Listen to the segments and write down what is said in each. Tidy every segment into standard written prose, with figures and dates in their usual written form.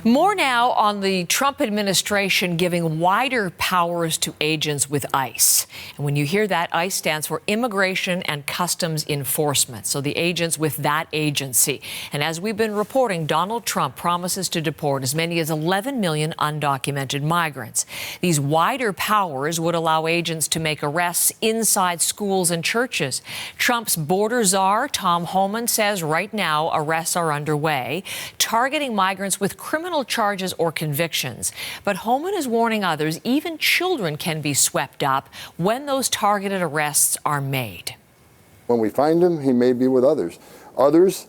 More now on the Trump administration giving wider powers to agents with ICE. And when you hear that, ICE stands for Immigration and Customs Enforcement, so the agents with that agency. And as we've been reporting, Donald Trump promises to deport as many as 11 million undocumented migrants. These wider powers would allow agents to make arrests inside schools and churches. Trump's border czar, Tom Homan, says right now arrests are underway, targeting migrants with criminal charges or convictions. But Homan is warning others, even children can be swept up when those targeted arrests are made. When we find him, he may be with others. Others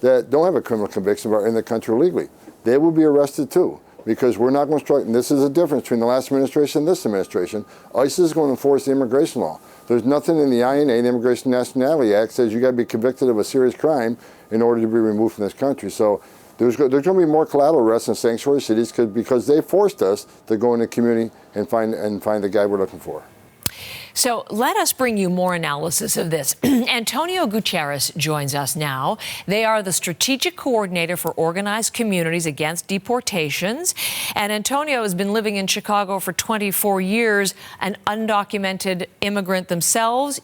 that don't have a criminal conviction but are in the country illegally, they will be arrested too, because we're not going to strike. And this is a difference between the last administration and this administration. ICE is going to enforce the immigration law. There's nothing in the INA, the Immigration Nationality Act, says you got to be convicted of a serious crime in order to be removed from this country. So there's going to be more collateral arrests in sanctuary cities because they forced us to go in the community and find the guy we're looking for. So let us bring you more analysis of this. Antonio Gutierrez joins us now. They are the strategic coordinator for organized communities against deportations. And Antonio has been living in Chicago for 24 years, an undocumented immigrant themselves.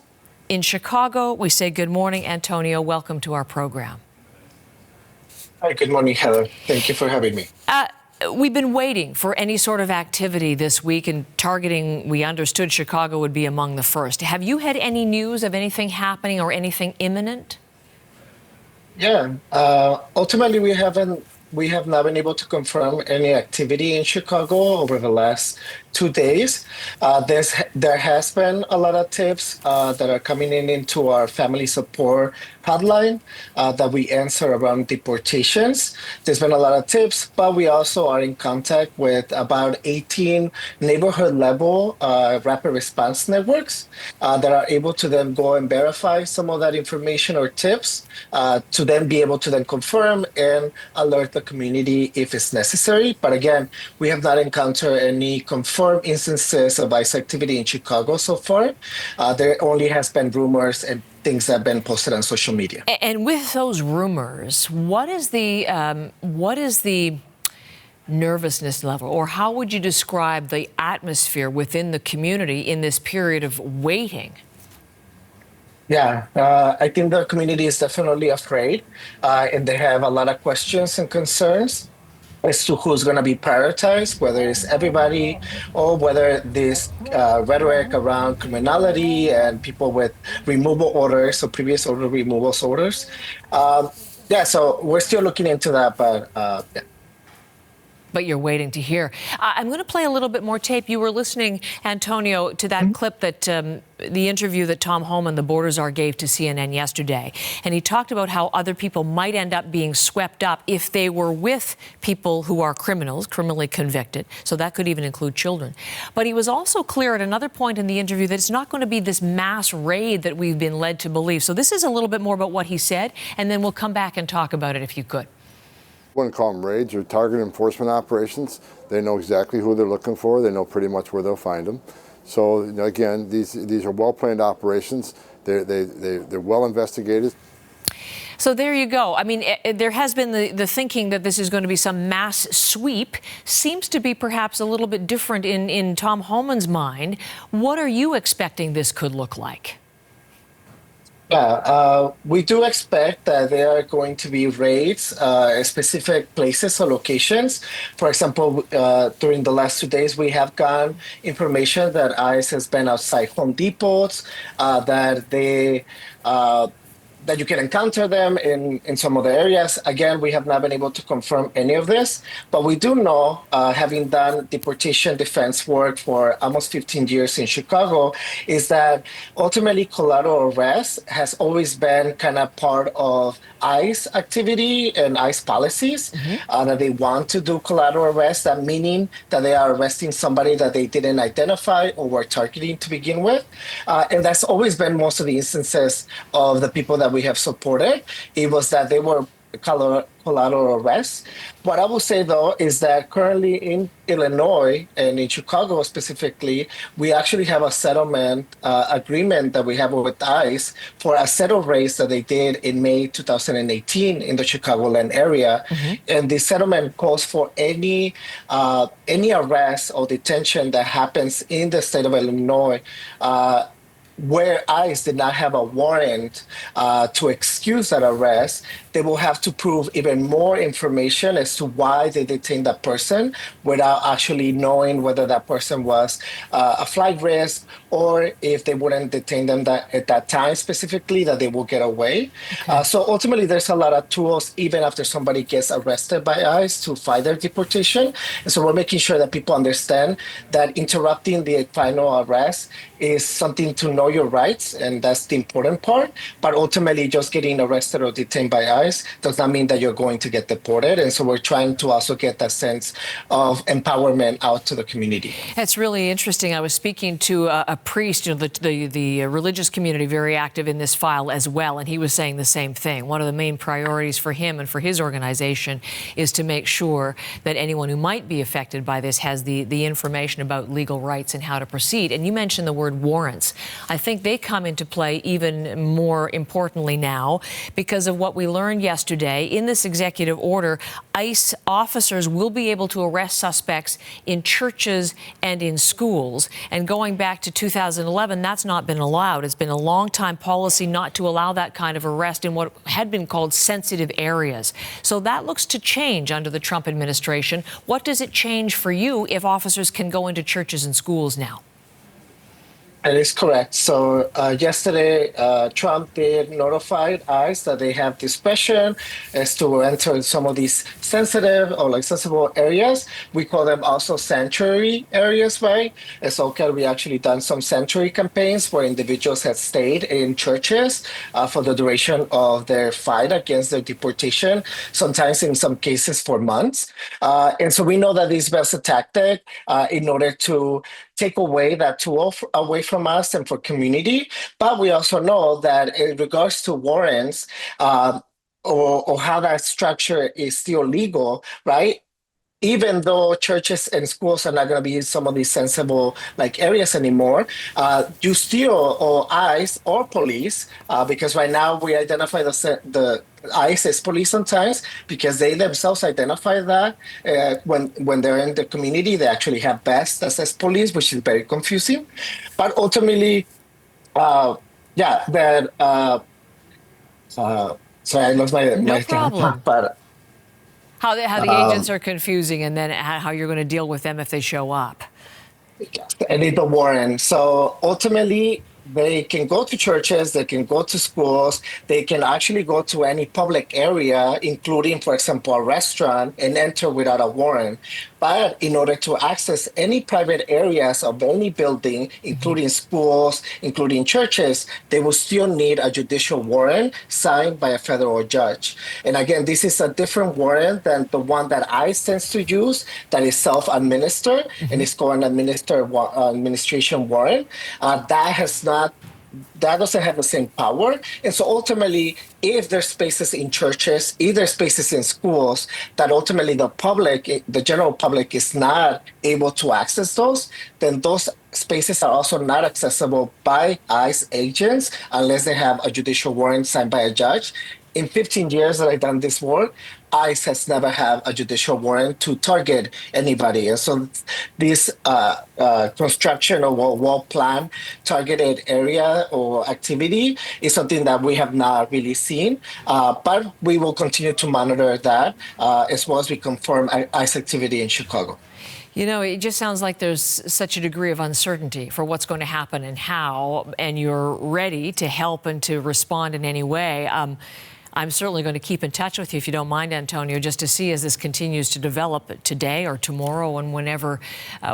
In Chicago, we say good morning, Antonio. Welcome to our program. Hi, good morning, Heather. Thank you for having me. We've been waiting for any sort of activity this week, and targeting, we understood Chicago would be among the first. Have you had any news of anything happening or anything imminent? Yeah, ultimately we have not been able to confirm any activity in Chicago over the last 2 days. There has been a lot of tips that are coming into our family support hotline that we answer around deportations. There's been a lot of tips, but we also are in contact with about 18 neighborhood level rapid response networks that are able to then go and verify some of that information or tips to then be able to then confirm and alert the community if it's necessary. But again, we have not encountered any confirmed instances of ICE activity in Chicago so far. There only has been rumors and things that have been posted on social media. And with those rumors, what is the nervousness level, or how would you describe the atmosphere within the community in this period of waiting? Yeah, I think the community is definitely afraid, and they have a lot of questions and concerns as to who's going to be prioritized, whether it's everybody or whether this rhetoric around criminality and people with removal orders, so previous order removal orders. Yeah, so we're still looking into that, but yeah. But you're waiting to hear. I'm going to play a little bit more tape. You were listening, Antonio, to that clip that the interview that Tom Homan, the border czar, gave to CNN yesterday. And he talked about how other people might end up being swept up if they were with people who are criminals, criminally convicted. So that could even include children. But he was also clear at another point in the interview that it's not going to be this mass raid that we've been led to believe. So this is a little bit more about what he said, and then we'll come back and talk about it if you could. I wouldn't call them raids or target enforcement operations. They know exactly who they're looking for. They know pretty much where they'll find them. So again, these are well-planned operations. They're well investigated. So there you go. I mean, there has been the thinking that this is going to be some mass sweep. Seems to be perhaps a little bit different in Tom Homan's mind. What are you expecting this could look like? Yeah, we do expect that there are going to be raids at specific places or locations. For example, during the last 2 days, we have gotten information that ICE has been outside Home Depots, that you can encounter them in some of the areas. Again, we have not been able to confirm any of this, but we do know, having done deportation defense work for almost 15 years in Chicago, is that ultimately collateral arrest has always been kind of part of ICE activity and ICE policies, that they want to do collateral arrest, that meaning that they are arresting somebody that they didn't identify or were targeting to begin with. And that's always been most of the instances of the people that we have supported. It was that they were collateral arrest. What I will say, though, is that currently in Illinois and in Chicago specifically, we actually have a settlement agreement that we have with ICE for a settle race that they did in May 2018 in the Chicagoland area. And the settlement calls for any arrest or detention that happens in the state of Illinois where ICE did not have a warrant to excuse that arrest, they will have to prove even more information as to why they detained that person without actually knowing whether that person was a flight risk, or if they wouldn't detain them at that time specifically, that they will get away. So ultimately, there's a lot of tools, even after somebody gets arrested by ICE, to fight their deportation. And so we're making sure that people understand that interrupting the final arrest is something to know your rights, and that's the important part. But ultimately, just getting arrested or detained by ICE does not mean that you're going to get deported. And so we're trying to also get that sense of empowerment out to the community. That's really interesting. I was speaking to a priest, the religious community, very active in this file as well, and he was saying the same thing. One of the main priorities for him and for his organization is to make sure that anyone who might be affected by this has the information about legal rights and how to proceed. And you mentioned the word warrants. I think they come into play even more importantly now because of what we learned yesterday. In this executive order, ICE officers will be able to arrest suspects in churches and in schools. And going back to 2011, that's not been allowed. It's been a long-time policy not to allow that kind of arrest in what had been called sensitive areas. So that looks to change under the Trump administration. What does it change for you if officers can go into churches and schools now? That is correct. So yesterday, Trump did notify ICE that they have discretion as to enter some of these sensitive or sensible areas. We call them also sanctuary areas, right? As SoCal, we actually done some sanctuary campaigns where individuals had stayed in churches for the duration of their fight against their deportation, sometimes in some cases for months. And so we know that this is a tactic in order to take away that tool away from us and for community. But we also know that in regards to warrants or how that structure is still legal, right? Even though churches and schools are not going to be in some of these sensible areas anymore, you still, or ICE or police, because right now we identify the ICE as police sometimes because they themselves identify that when they're in the community, they actually have best as police, which is very confusing. But ultimately, sorry, I lost my problem. But how the agents are confusing, and then how you're going to deal with them if they show up. I need the warrant. So ultimately, they can go to churches, they can go to schools, they can actually go to any public area, including, for example, a restaurant, and enter without a warrant. But in order to access any private areas of any building, including schools, including churches, they will still need a judicial warrant signed by a federal judge. And again, this is a different warrant than the one that ICE tends to use, that is self-administered, and it's called an administration warrant. That doesn't have the same power. And so ultimately, if there's spaces in churches, if there's spaces in schools, that ultimately the general public is not able to access those, then those spaces are also not accessible by ICE agents unless they have a judicial warrant signed by a judge. In 15 years that I've done this work, ICE has never had a judicial warrant to target anybody. And so this construction of a well-planned targeted area or activity is something that we have not really seen. But we will continue to monitor that as well as we confirm ICE activity in Chicago. You know, it just sounds like there's such a degree of uncertainty for what's going to happen and how, and you're ready to help and to respond in any way. I'm certainly going to keep in touch with you, if you don't mind, Antonio, just to see as this continues to develop today or tomorrow and whenever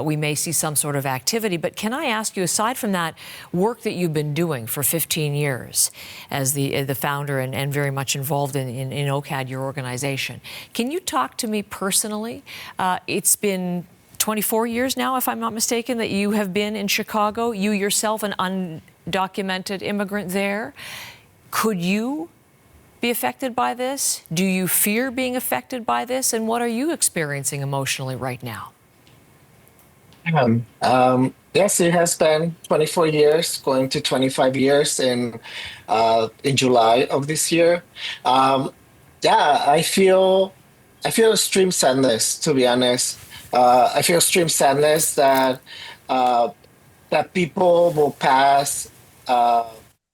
we may see some sort of activity. But can I ask you, aside from that work that you've been doing for 15 years as the founder and very much involved in OCAD, your organization, can you talk to me personally? It's been 24 years now, if I'm not mistaken, that you have been in Chicago, you yourself an undocumented immigrant there. Could you be affected by this? Do you fear being affected by this? And what are you experiencing emotionally right now? Yes, it has been 24 years, going to 25 years in July of this year. Um, yeah, I feel extreme sadness, to be honest. I feel extreme sadness uh, that people will pass uh,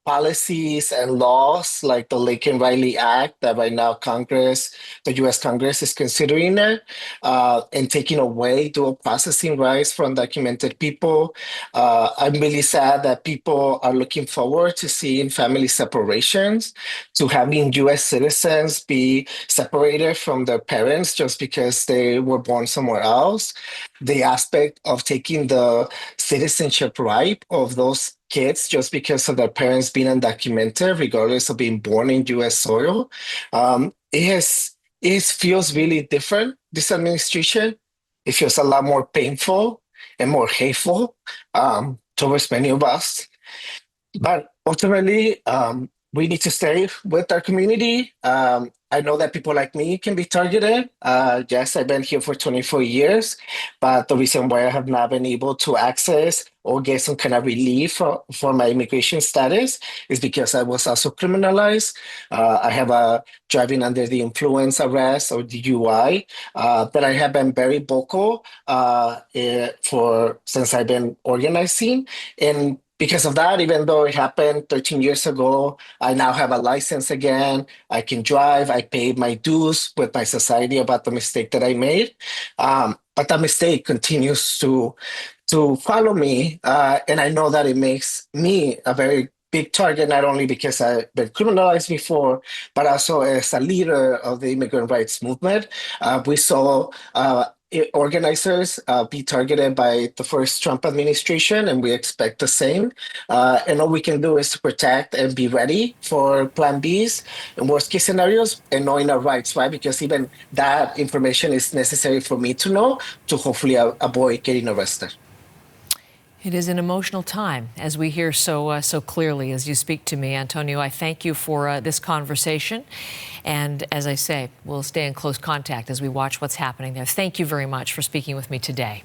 policies and laws like the Lincoln Riley Act that right now the U.S. Congress is considering it and taking away dual processing rights from undocumented people. I'm really sad that people are looking forward to seeing family separations, to having U.S. citizens be separated from their parents just because they were born somewhere else. The aspect of taking the citizenship right of those kids just because of their parents being undocumented, regardless of being born in U.S. soil. It feels really different. This administration, it feels a lot more painful and more hateful towards many of us. But ultimately, we need to stay with our community. I know that people like me can be targeted. Yes, I've been here for 24 years, but the reason why I have not been able to access or get some kind of relief for my immigration status is because I was also criminalized. I have a driving under the influence arrest or DUI, but I have been very vocal since I've been organizing. And because of that, even though it happened 13 years ago, I now have a license again. I can drive. I paid my dues with my society about the mistake that I made. But that mistake continues to follow me. And I know that it makes me a very big target, not only because I've been criminalized before, but also as a leader of the immigrant rights movement. We saw organizers be targeted by the first Trump administration, and we expect the same. And all we can do is to protect and be ready for Plan Bs and worst case scenarios and knowing our rights, right? Because even that information is necessary for me to know to hopefully avoid getting arrested. It is an emotional time, as we hear so clearly as you speak to me, Antonio. I thank you for this conversation. And as I say, we'll stay in close contact as we watch what's happening there. Thank you very much for speaking with me today.